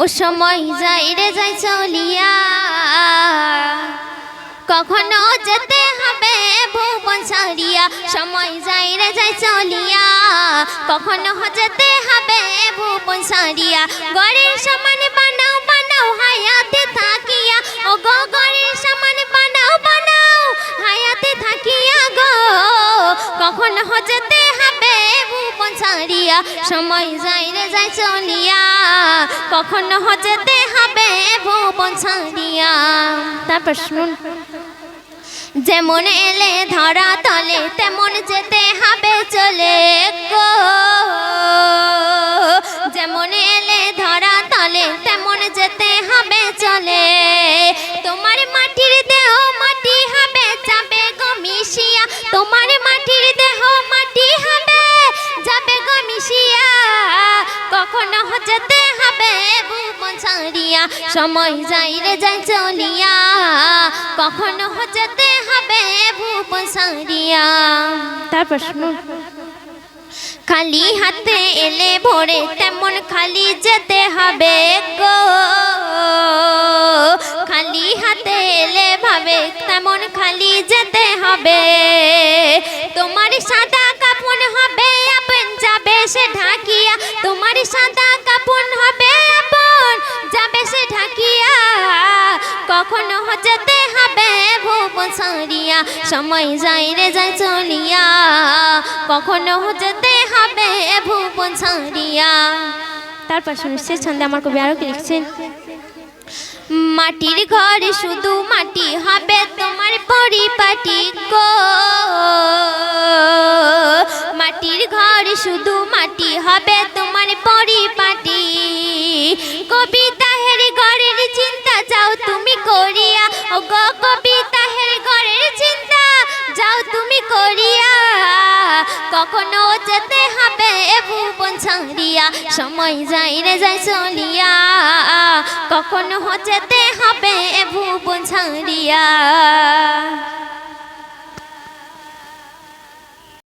ও সময় যাই রে যাই চলিয়া, কখনো যেতে হবে ভুবন ছাড়িয়া। সময় যাই রে যাই চলিয়া, কখনো যেতে হবে ভুবন ছাড়িয়া। গড়ের সমান বানাও বানাও হায়াতে থাকিয়া, ও গো গড়ের সমান বানাও বানাও হায়াতে থাকিয়া গো। কখনো যেতে হবে ভুবন ছাড়িয়া, সময় যাই রে যাই চলিয়া, কখনো যেতে হবে ভুবন ছাড়িয়া। তারপর শুনুন, যেমন এলে ধরা তলে তেমন যেতে হবে চলে গো। যেমন এলে ধরা তলে তেমন যেতে হবে চলে। তোমার মাটির দেহ মাটি হবে যাবে গো মিশিয়া, তোমার মাটির দেহ মাটি হবে যাবে গো মিশিয়া। কখনো যেতে হবে ভুবন ছাড়িয়া, সময় যাই রে যাই চলিয়া, কখনো যেতে হবে ভুবন ছাড়িয়া। তারপর শুনুন, খালি হাতে এলে ভোরে তেমন খালি যেতে হবে গো। খালি হাতে এলে ভাবে তেমন খালি যেতে হবে। তোমার সাদা কাপন হবে আপন যাবে সে ঢাকিয়া, তোমার সাদা কাপন হবে আপন যাবে সে ঢাকিয়া। কখনো যেতে হবে ভুবন ছাড়িয়া, সময় যাই রে যাই চলিয়া, কখনো যেতে হবে ভুবন ছাড়িয়া। তারপর শুনুন, সে ছন্দে আমার কবি আরো কি লিখছেন, মাটির ঘর শুধু মাটি হবে তোমার পরিপাটি গো। মাটির ঘর শুধু মাটি হবে তোমার পরিপাটি। কবিতা হের ঘরের চিন্তা যাও তুমি করিয়া, ও গো কবিতা হের ঘরের চিন্তা যাও তুমি করিয়া। কখনো যেতে হবে ভুবন ছাড়িয়া, সময় যাই রে যাই চলিয়া, কখনো যেতে হবে ভুবন ছাড়িয়া।